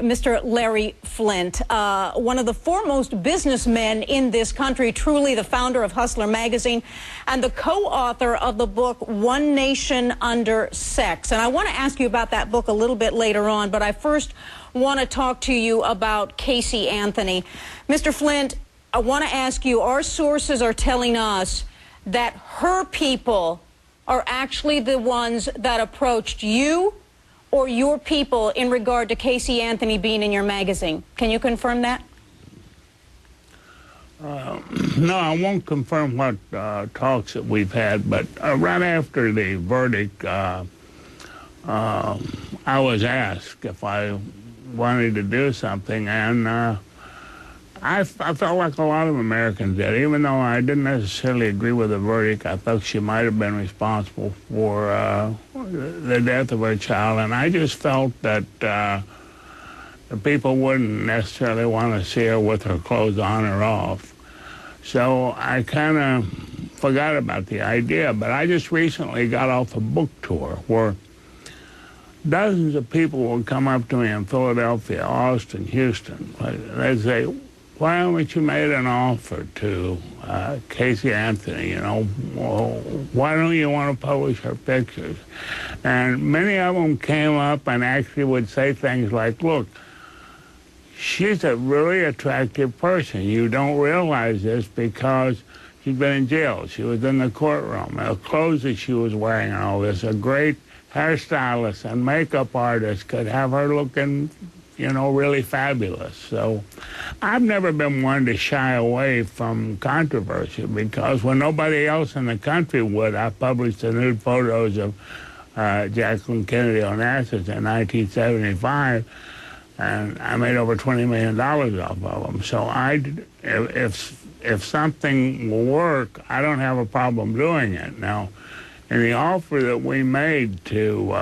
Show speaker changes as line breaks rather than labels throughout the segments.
Mr. Larry Flynt, one of the foremost businessmen in this country, truly the founder of Hustler magazine and the co-author of the book One Nation Under Sex. And I want to ask you about that book a little bit later on, but I first want to talk to you about Casey Anthony. Mr. Flynt, I want to ask you, our sources are telling us that her people are actually the ones that approached you or your people in regard to Casey Anthony being in your magazine. Can you confirm that?
No, I won't confirm what talks that we've had, but right after the verdict, I was asked if I wanted to do something, and I felt like a lot of Americans did. Even though I didn't necessarily agree with the verdict, I felt she might have been responsible for the death of her child, and I just felt that the people wouldn't necessarily want to see her with her clothes on or off. So I kind of forgot about the idea, but I just recently got off a book tour where dozens of people would come up to me in Philadelphia, Austin, Houston. They'd say, "Why haven't you made an offer to Casey Anthony? You know, why don't you want to publish her pictures?" And many of them came up and actually would say things like, "Look, she's a really attractive person. You don't realize this because she's been in jail. She was in the courtroom. The clothes that she was wearing and all this. A great hairstylist and makeup artist could have her looking, you know, really fabulous." So I've never been one to shy away from controversy because when nobody else in the country would, I published the nude photos of Jacqueline Kennedy Onassis in 1975, and I made over $20 million off of them. So if something will work, I don't have a problem doing it. Now, in the offer that we made to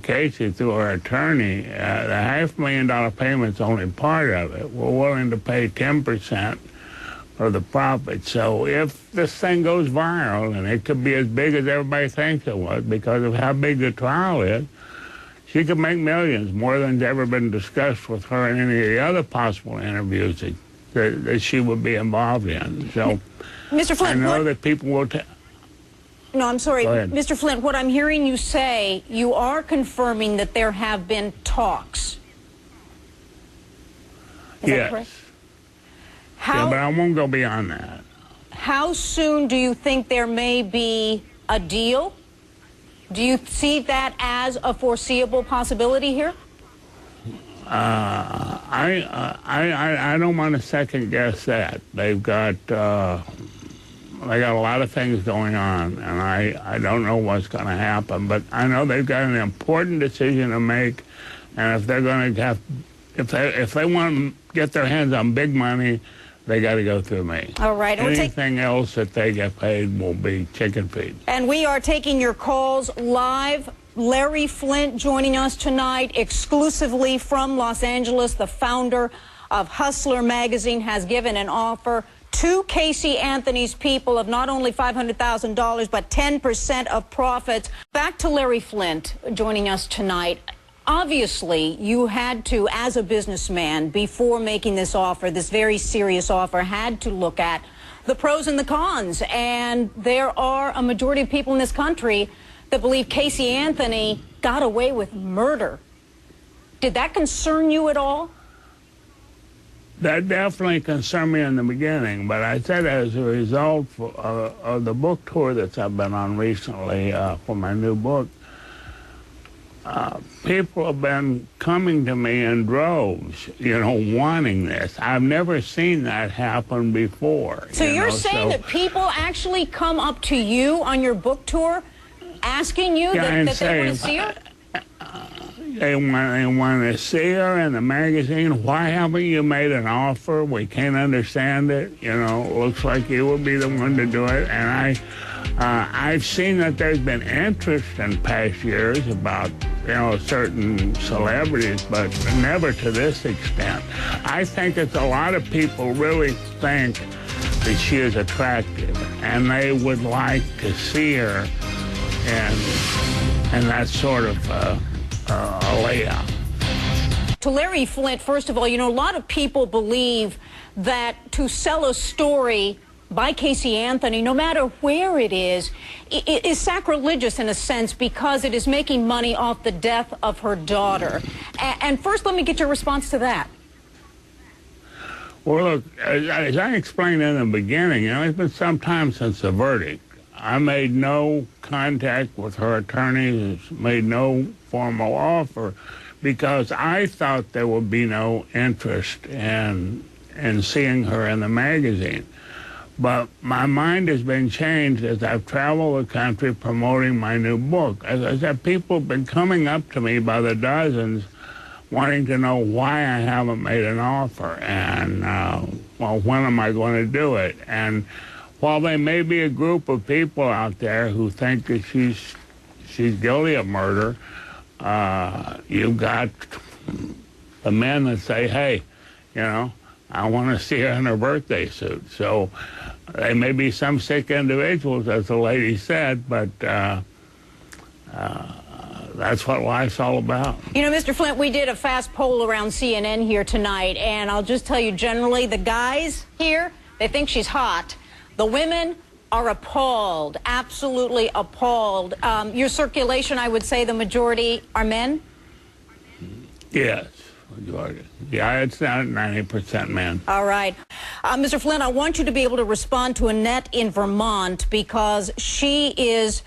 Casey through our attorney, the $500,000 payment's only part of it. We're willing to pay 10% of the profit. So if this thing goes viral, and it could be as big as everybody thinks it was because of how big the trial is, she could make millions, more than's ever been discussed with her in any of the other possible interviews that she would be involved in. So
Mr. Flynt,
I know that people will
No, I'm sorry. Mr. Flynt, what I'm hearing you say, you are confirming that there have been talks. Is that correct?
Yeah, but I won't go beyond that.
How soon do you think there may be a deal? Do you see that as a foreseeable possibility here?
I don't want to second guess that. They got a lot of things going on, and I don't know what's going to happen, but I know they've got an important decision to make, and if they're going to have, if they want to get their hands on big money, they got to go through me.
All right.
Anything else that they get paid will be chicken feed.
And we are taking your calls live. Larry Flynt joining us tonight exclusively from Los Angeles. The founder of Hustler magazine has given an offer to Casey Anthony's people of not only $500,000, but 10% of profits. Back to Larry Flynt joining us tonight. Obviously, you had to, as a businessman, before making this offer, this very serious offer, had to look at the pros and the cons. And there are a majority of people in this country that believe Casey Anthony got away with murder. Did that concern you at all?
That definitely concerned me in the beginning, but I said as a result of the book tour that I've been on recently for my new book, people have been coming to me in droves, you know, wanting this. I've never seen that happen before.
So you're saying that people actually come up to you on your book tour asking you that they want to see her?
They want to see her in the magazine. Why haven't you made an offer? We can't understand it. You know, it looks like you would be the one to do it. And I've seen that there's been interest in past years about, you know, certain celebrities, but never to this extent. I think that a lot of people really think that she is attractive, and they would like to see her and that sort of a layout.
To Larry Flynt, first of all, you know, a lot of people believe that to sell a story by Casey Anthony, no matter where it is sacrilegious in a sense because it is making money off the death of her daughter. And first, let me get your response to that.
Well, look, as I explained in the beginning, you know, it's been some time since the verdict. I made no contact with her attorneys, made no formal offer, because I thought there would be no interest in seeing her in the magazine. But my mind has been changed as I've traveled the country promoting my new book. As I said, people have been coming up to me by the dozens wanting to know why I haven't made an offer and, well, when am I going to do it? And while there may be a group of people out there who think that she's guilty of murder, you've got the men that say, hey, you know, I want to see her in her birthday suit. So they may be some sick individuals, as the lady said, but that's what life's all about.
You know, Mr. Flynt, we did a fast poll around CNN here tonight, and I'll just tell you generally, the guys here, they think she's hot. The women are appalled, absolutely appalled. Your circulation, I would say the majority are men?
Yes. Yeah, it's not 90% men.
All right. Mr. Flynt, I want you to be able to respond to Annette in Vermont because she is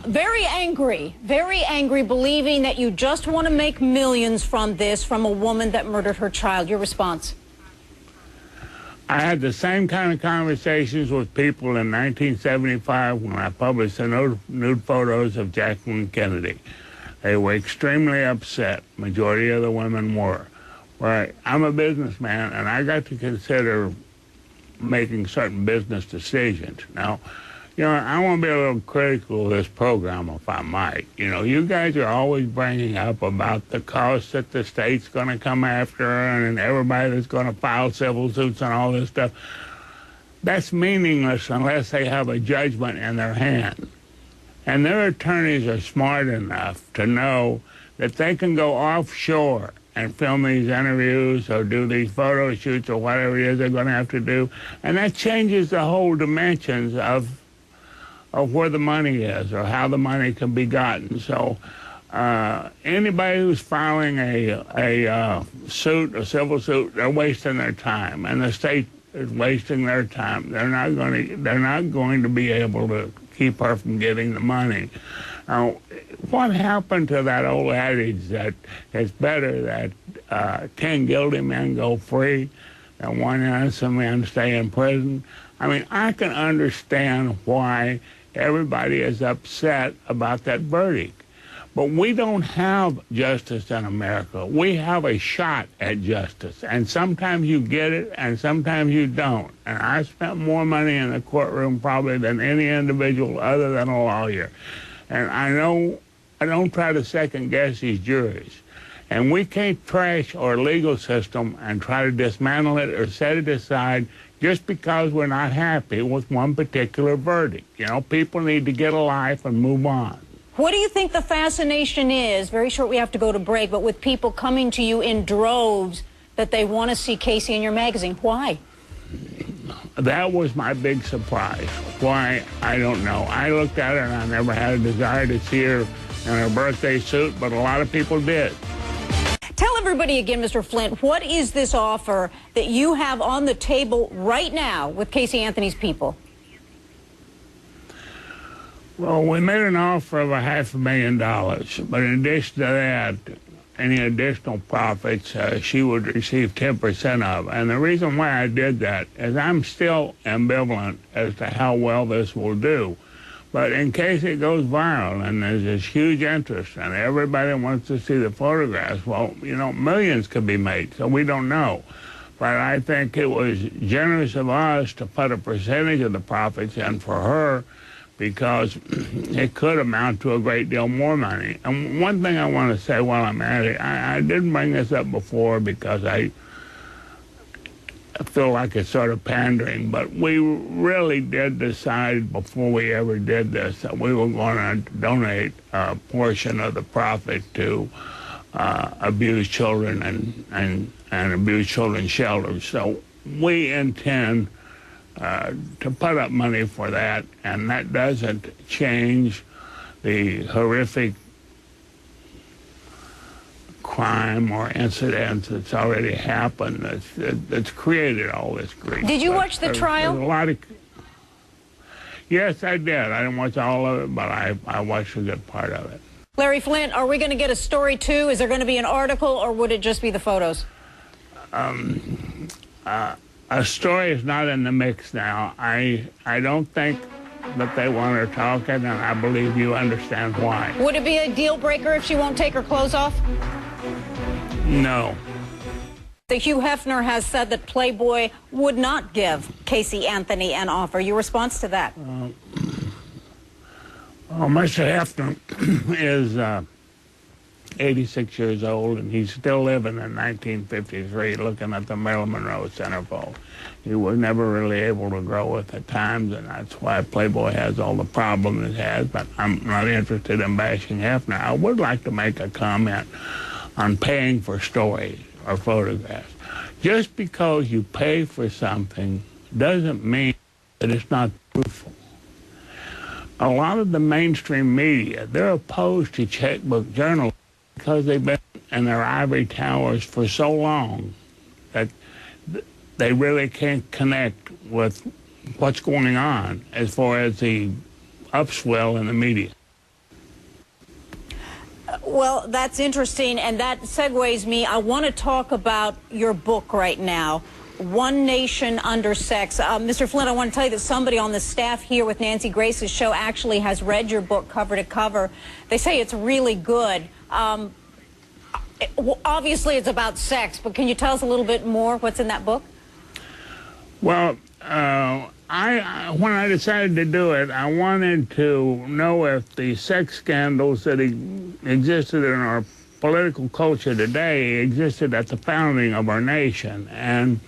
very angry, believing that you just want to make millions from this, from a woman that murdered her child. Your response?
I had the same kind of conversations with people in 1975 when I published the nude photos of Jacqueline Kennedy. They were extremely upset. Majority of the women were. Right. I'm a businessman, and I got to consider making certain business decisions. Now, you know, I want to be a little critical of this program, if I might. You know, you guys are always bringing up about the cost that the state's going to come after her and everybody that's going to file civil suits and all this stuff. That's meaningless unless they have a judgment in their hand. And their attorneys are smart enough to know that they can go offshore and film these interviews or do these photo shoots or whatever it is they're going to have to do. And that changes the whole dimensions of where the money is or how the money can be gotten. So anybody who's filing a suit, a civil suit, they're wasting their time. And the state is wasting their time. They're not going to be able to keep her from getting the money. Now, what happened to that old adage that it's better that 10 guilty men go free than one innocent man stay in prison? I mean, I can understand why everybody is upset about that verdict. But we don't have justice in America. We have a shot at justice. And sometimes you get it, and sometimes you don't. And I spent more money in the courtroom probably than any individual other than a lawyer. And I know I don't try to second-guess these juries. And we can't trash our legal system and try to dismantle it or set it aside just because we're not happy with one particular verdict. You know, people need to get a life and move on.
What do you think the fascination is? Very short, we have to go to break, but with people coming to you in droves that they want to see Casey in your magazine. Why?
That was my big surprise. Why, I don't know. I looked at her and I never had a desire to see her in her birthday suit, but a lot of people did.
Tell everybody again, Mr. Flynt, what is this offer that you have on the table right now with Casey Anthony's people?
Well, we made an offer of $500,000, but in addition to that, any additional profits she would receive 10% of. And the reason why I did that is I'm still ambivalent as to how well this will do. But in case it goes viral and there's this huge interest and everybody wants to see the photographs, well, you know, millions could be made, so we don't know. But I think it was generous of us to put a percentage of the profits in for her, because it could amount to a great deal more money. And one thing I want to say while I'm at it, I didn't bring this up before because I feel like it's sort of pandering, but we really did decide before we ever did this that we were going to donate a portion of the profit to abused children and abused children's shelters. So we intend to put up money for that, and that doesn't change the horrific crime or incidents that's already happened that's created all this grief.
Did you watch the trial?
There's a lot of... Yes, I did. I didn't watch all of it, but I watched a good part of it.
Larry Flynt, are we going to get a story too? Is there going to be an article, or would it just be the photos?
A story is not in the mix now. I don't think that they want her talking, and I believe you understand why.
Would it be a deal breaker if she won't take her clothes off?
No.
The Hugh Hefner has said that Playboy would not give Casey Anthony an offer. Your response to that?
Well, Mr. Hefner is 86 years old, and he's still living in 1953, looking at the Marilyn Monroe centerfold. He was never really able to grow with the times, and that's why Playboy has all the problems it has, but I'm not interested in bashing Hefner. I would like to make a comment on paying for stories or photographs. Just because you pay for something doesn't mean that it's not truthful. A lot of the mainstream media, they're opposed to checkbook journalism because they've been in their ivory towers for so long that they really can't connect with what's going on as far as the upswell in the media.
Well, that's interesting, and that segues me. I want to talk about your book right now, One Nation Under Sex. Mr. Flynt, I want to tell you that somebody on the staff here with Nancy Grace's show actually has read your book cover to cover. They say it's really good. Obviously, it's about sex, but can you tell us a little bit more what's in that book?
Well, when I decided to do it, I wanted to know if the sex scandals that existed in our political culture today existed at the founding of our nation, and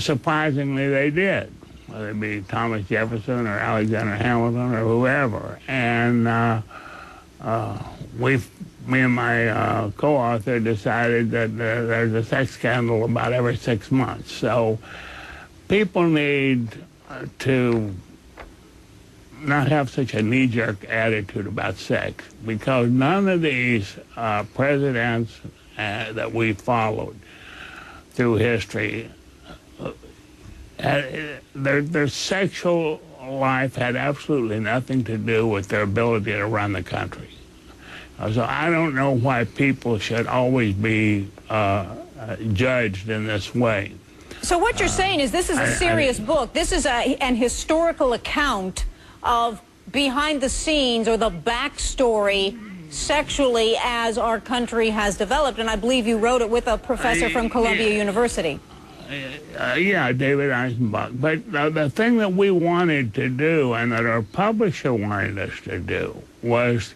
surprisingly they did, whether it be Thomas Jefferson or Alexander Hamilton or whoever. And me and my co-author decided that there's a sex scandal about every 6 months. So people need to not have such a knee-jerk attitude about sex, because none of these presidents that we followed through history, their sexual life had absolutely nothing to do with their ability to run the country. So I don't know why people should always be judged in this way.
So what you're saying is this is a serious book. This is an historical account of behind the scenes, or the backstory sexually as our country has developed. And I believe you wrote it with a professor from Columbia University.
Yeah, David Eisenbach. But the thing that we wanted to do, and that our publisher wanted us to do, was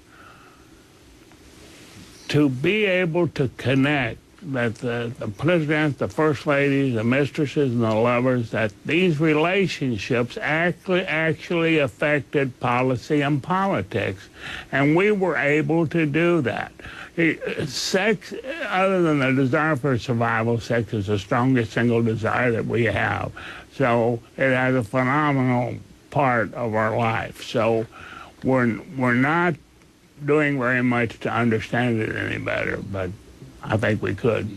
to be able to connect that the presidents, the first ladies, the mistresses, and the lovers, that these relationships actually affected policy and politics. And we were able to do that. Sex, other than the desire for survival, sex is the strongest single desire that we have. So it has a phenomenal part of our life. So we're not doing very much to understand it any better, but I think we could.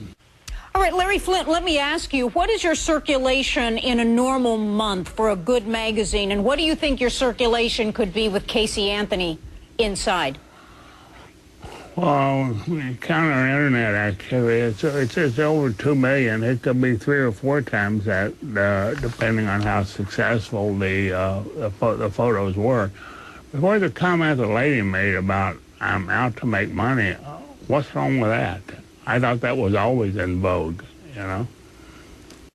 All right, Larry Flynt, let me ask you, what is your circulation in a normal month for a good magazine, and what do you think your circulation could be with Casey Anthony inside?
Well, we count our internet activity. It's over 2 million. It could be 3 or 4 times that, depending on how successful the photos were. Before the comment the lady made about I'm out to make money, what's wrong with that? I thought that was always in vogue, you know?